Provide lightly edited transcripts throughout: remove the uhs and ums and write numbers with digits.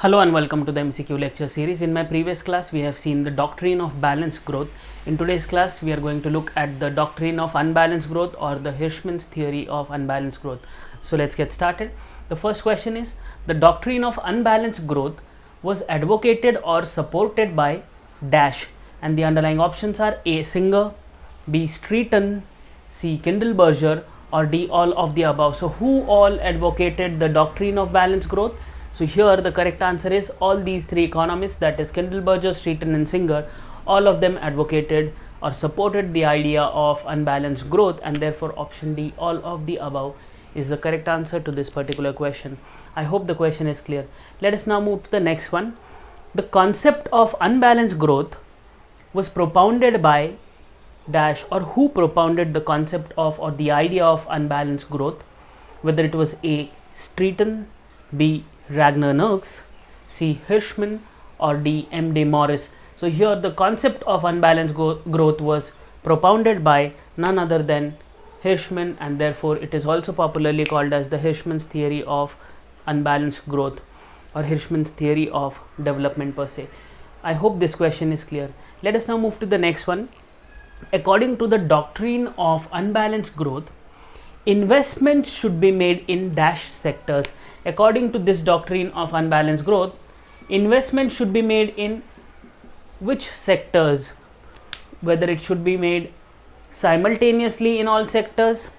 Hello and welcome to the MCQ lecture series. In my previous class, we have seen the doctrine of balanced growth. In today's class, we are going to look at the doctrine of unbalanced growth or the Hirschman's theory of unbalanced growth. So let's get started. The first question is, the doctrine of unbalanced growth was advocated or supported by dash, and the underlying options are A. Singer, B. Streeton, C. Kindleberger, or D. all of the above. So who all advocated the doctrine of balanced growth? So here the correct answer is all these three economists, that is Kindleberger, Streeton and Singer. All of them advocated or supported the idea of unbalanced growth, and therefore option D, all of the above, is the correct answer to this particular question. I hope the question is clear. Let us now move to the next one. The concept of unbalanced growth was propounded by dash, or who propounded the concept of or the idea of unbalanced growth, whether it was A. Streeton, B. Ragnar Nurks, C. Hirschman, or D. M. de Morris. So here the concept of unbalanced growth was propounded by none other than Hirschman, and therefore it is also popularly called as the Hirschman's theory of unbalanced growth or Hirschman's theory of development per se. I hope this question is clear. Let us now move to the next one. According to the doctrine of unbalanced growth, investments should be made in dash sectors. According to this doctrine of unbalanced growth, investment should be made in which sectors? Whether it should be made simultaneously in all sectors,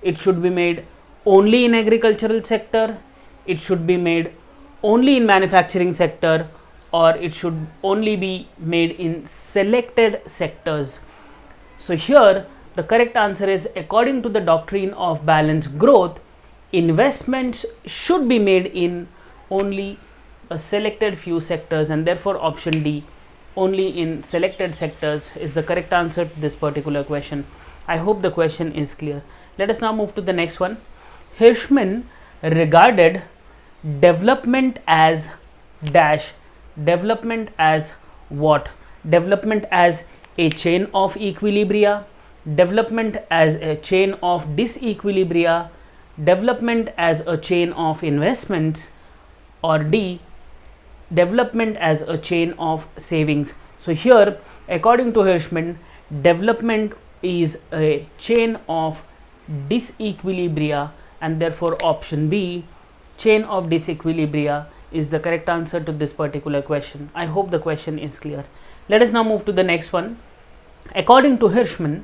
it should be made only in agricultural sector, it should be made only in manufacturing sector, or it should only be made in selected sectors. So here the correct answer is, according to the doctrine of balanced growth, investments should be made in only a selected few sectors, and therefore option D, only in selected sectors, is the correct answer to this particular question. I hope the question is clear. Let us now move to the next one. Hirschman regarded development as dash. Development as what? Development as a chain of equilibria, development as a chain of disequilibria, development as a chain of investments, or D, development as a chain of savings. So here, according to Hirschman, development is a chain of disequilibria, and therefore option B, chain of disequilibria, is the correct answer to this particular question. I hope the question is clear. Let us now move to the next one. According to Hirschman,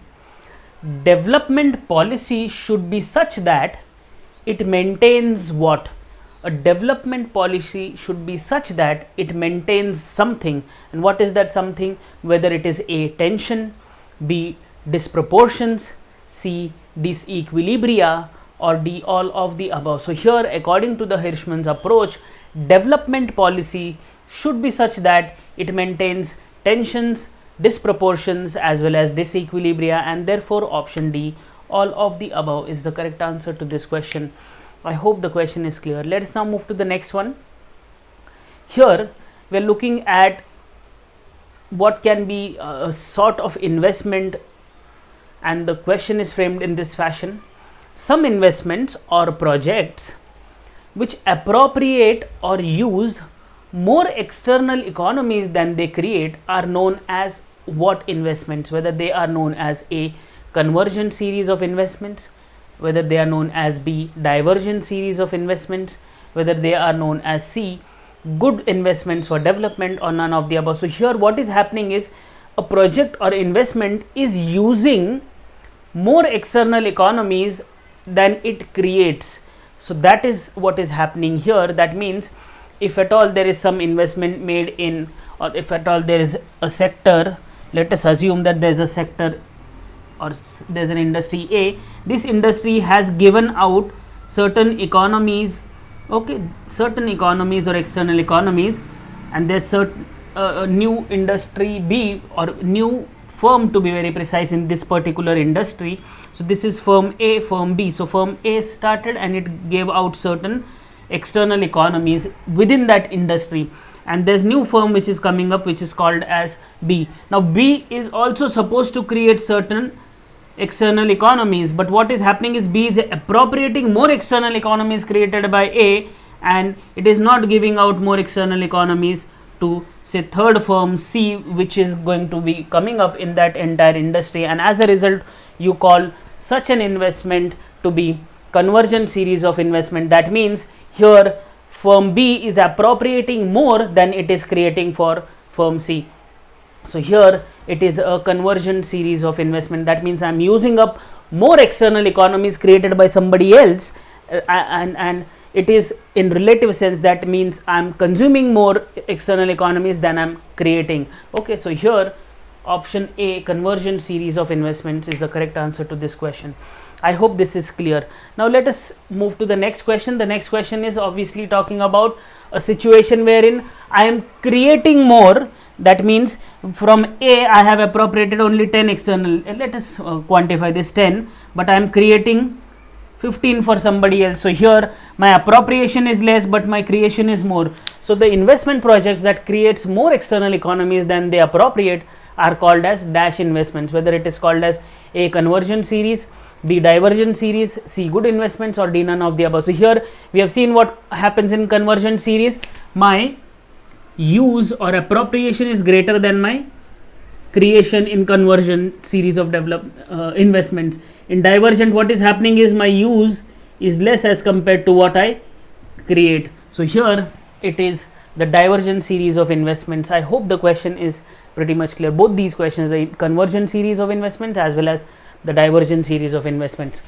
development policy should be such that it maintains what? A development policy should be such that it maintains something. And what is that something? Whether it is A, tension, B, disproportions, C, disequilibria, or D, all of the above. So here, according to the Hirschman's approach, development policy should be such that it maintains tensions, disproportions, as well as disequilibria, and therefore option D, all of the above, is the correct answer to this question. I hope the question is clear. Let us now move to the next one. Here we are looking at what can be a sort of investment, and the question is framed in this fashion. Some investments or projects which appropriate or use more external economies than they create are known as what investments? Whether they are known as A, convergent series of investments, whether they are known as B, divergent series of investments, whether they are known as C, good investments for development, or none of the above. So here what is happening is, a project or investment is using more external economies than it creates. So that is what is happening here. That means if at all there is some investment made in, or if at all there is a sector, let us assume that there is a sector or there is an industry A. This industry has given out certain economies, okay, certain economies or external economies, and there is certain new industry B, or new firm to be very precise, in this particular industry. So this is firm A, firm B. So firm A started and it gave out certain external economies within that industry, and there's new firm which is coming up, which is called as B. Now B is also supposed to create certain external economies, but what is happening is B is appropriating more external economies created by A, and it is not giving out more external economies to say third firm C, which is going to be coming up in that entire industry, and as a result you call such an investment to be convergent series of investment. That means here firm B is appropriating more than it is creating for firm C. So here it is a convergent series of investment. That means I am using up more external economies created by somebody else, and it is in relative sense. That means I am consuming more external economies than I am creating. Okay, so here option A, convergent series of investments, is the correct answer to this question. I hope this is clear. Now let us move to the next question. The next question is obviously talking about a situation wherein I am creating more. That means from A I have appropriated only 10 external, let us quantify this 10, but I am creating 15 for somebody else. So here my appropriation is less but my creation is more. So the investment projects that creates more external economies than they appropriate are called as dash investments, whether it is called as A, convergent series, B, divergent series, C, good investments, or D, none of the above. So here we have seen what happens in convergent series. My use or appropriation is greater than my creation in convergent series of investments. In divergent, what is happening is my use is less as compared to what I create. So here it is the divergent series of investments. I hope the question is pretty much clear. Both these questions, the convergent series of investments as well as the divergent series of investments.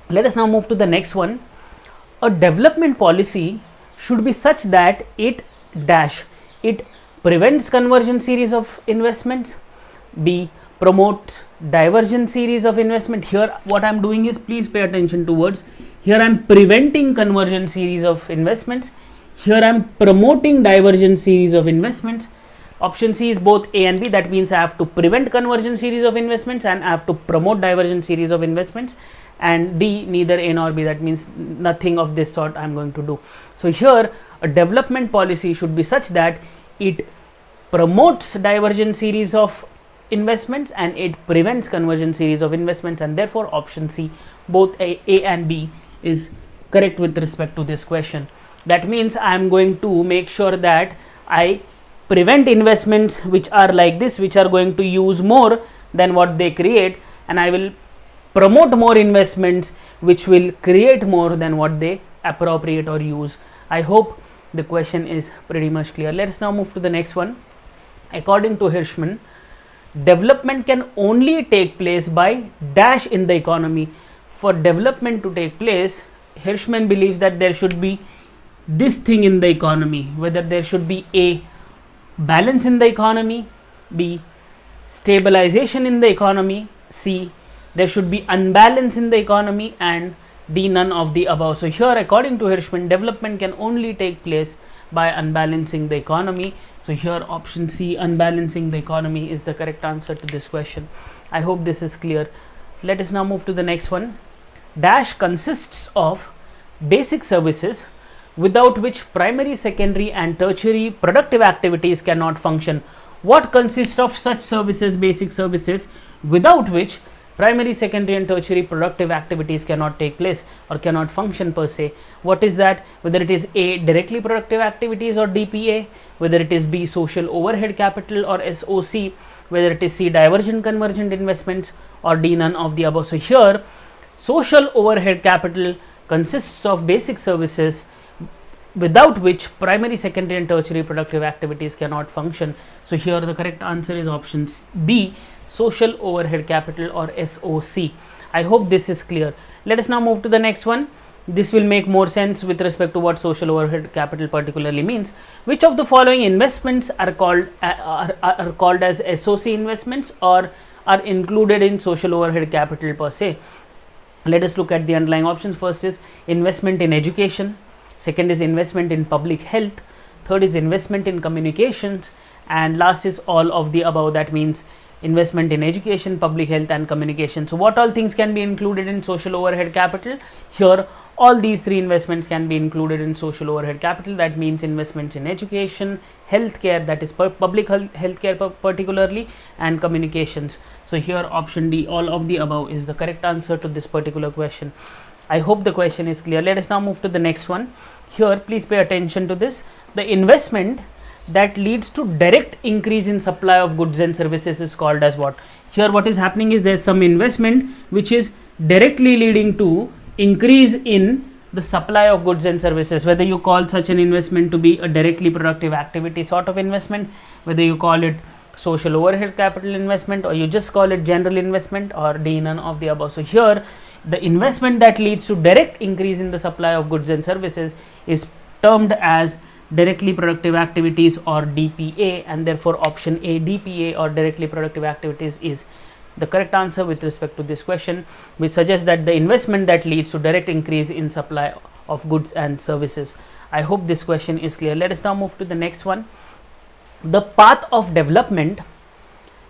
Let us now move to the next one. A development policy should be such that it prevents convergent series of investments, B, promotes divergent series of investment. Here what I am doing is, please pay attention to words. Here I am preventing convergent series of investments. Here I am promoting divergent series of investments. Option C is both A and B. That means I have to prevent convergent series of investments and I have to promote divergent series of investments. And D, neither A nor B. That means nothing of this sort I am going to do. So here a development policy should be such that it promotes divergent series of investments and it prevents convergent series of investments, and therefore option C, both A and B, is correct with respect to this question. That means I am going to make sure that I prevent investments which are like this, which are going to use more than what they create, and I will promote more investments which will create more than what they appropriate or use. I hope the question is pretty much clear. Let us now move to the next one. According to Hirschman, development can only take place by dash in the economy. For development to take place, Hirschman believes that there should be this thing in the economy, whether there should be A, balance in the economy, B, stabilization in the economy, C, there should be unbalance in the economy, and D, none of the above. So here according to Hirschman, development can only take place by unbalancing the economy. So here option C, unbalancing the economy, is the correct answer to this question. I hope this is clear. Let us now move to the next one. Dash consists of basic services without which primary, secondary and tertiary productive activities cannot function. What consists of such services, basic services, without which primary, secondary and tertiary productive activities cannot take place or cannot function per se? What is that? Whether it is A, directly productive activities or DPA, whether it is B, social overhead capital or SOC, whether it is C, divergent convergent investments, or D, none of the above. So here social overhead capital consists of basic services without which primary, secondary and tertiary productive activities cannot function. So here the correct answer is option B, social overhead capital or SOC. I hope this is clear. Let us now move to the next one. This will make more sense with respect to what social overhead capital particularly means. Which of the following investments are called as SOC investments or are included in social overhead capital per se? Let us look at the underlying options. First is investment in education, second is investment in public health, third is investment in communications, and last is all of the above. That means investment in education, public health and communication. So what all things can be included in social overhead capital? Here all these three investments can be included in social overhead capital. That means investments in education, healthcare, that is public healthcare particularly, and communications. So here option D, all of the above, is the correct answer to this particular question. I hope the question is clear. Let us now move to the next one. Here please pay attention to this. The investment that leads to direct increase in supply of goods and services is called as what? Here what is happening is there is some investment which is directly leading to increase in the supply of goods and services. Whether you call such an investment to be a directly productive activity sort of investment, whether you call it social overhead capital investment, or you just call it general investment, or D, none of the above. So here the investment that leads to direct increase in the supply of goods and services is termed as directly productive activities, or DPA, and therefore option A, DPA, or directly productive activities, is the correct answer with respect to this question, which suggests that the investment that leads to direct increase in supply of goods and services. I hope this question is clear. Let us now move to the next one. The path of development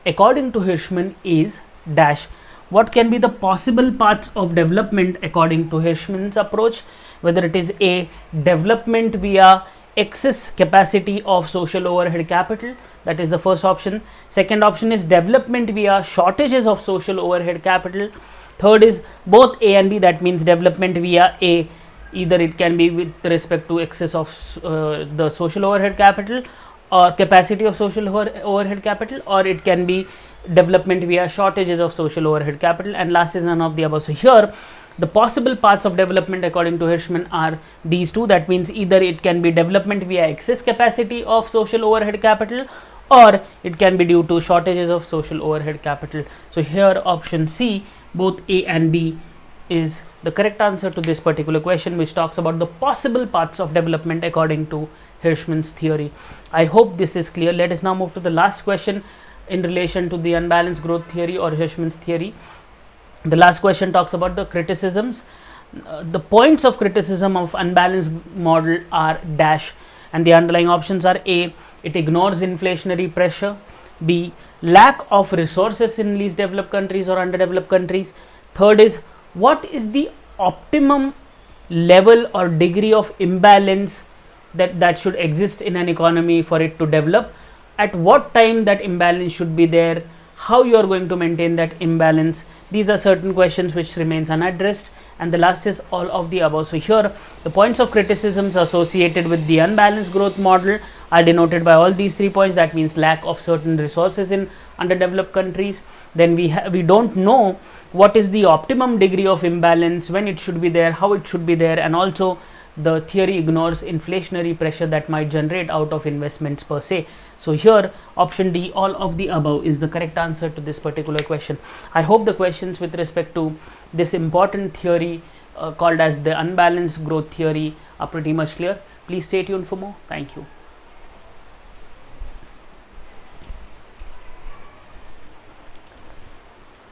according to Hirschman is dash. What can be the possible paths of development according to Hirschman's approach? Whether it is A, development via excess capacity of social overhead capital, that is the first option. Second option is development via shortages of social overhead capital. Third is both A and B, that means development via A, either it can be with respect to excess of the social overhead capital or capacity of social overhead capital, or it can be development via shortages of social overhead capital, and last is none of the above. So here the possible paths of development according to Hirschman are these two, that means either it can be development via excess capacity of social overhead capital, or it can be due to shortages of social overhead capital. So here option C, both A and B, is the correct answer to this particular question, which talks about the possible paths of development according to Hirschman's theory. I hope this is clear. Let us now move to the last question in relation to the unbalanced growth theory or Hirschman's theory. The last question talks about the criticisms. The points of criticism of unbalanced model are dash, and the underlying options are A, it ignores inflationary pressure, B, lack of resources in least developed countries or underdeveloped countries. Third is what is the optimum level or degree of imbalance that should exist in an economy for it to develop, at what time that imbalance should be there, how you are going to maintain that imbalance. These are certain questions which remains unaddressed, and the last is all of the above. So here the points of criticisms associated with the unbalanced growth model are denoted by all these 3 points, that means lack of certain resources in underdeveloped countries, then we don't know what is the optimum degree of imbalance, when it should be there, how it should be there, and also the theory ignores inflationary pressure that might generate out of investments per se. So here option D, all of the above, is the correct answer to this particular question. I hope the questions with respect to this important theory called as the unbalanced growth theory are pretty much clear. Please stay tuned for more. Thank you.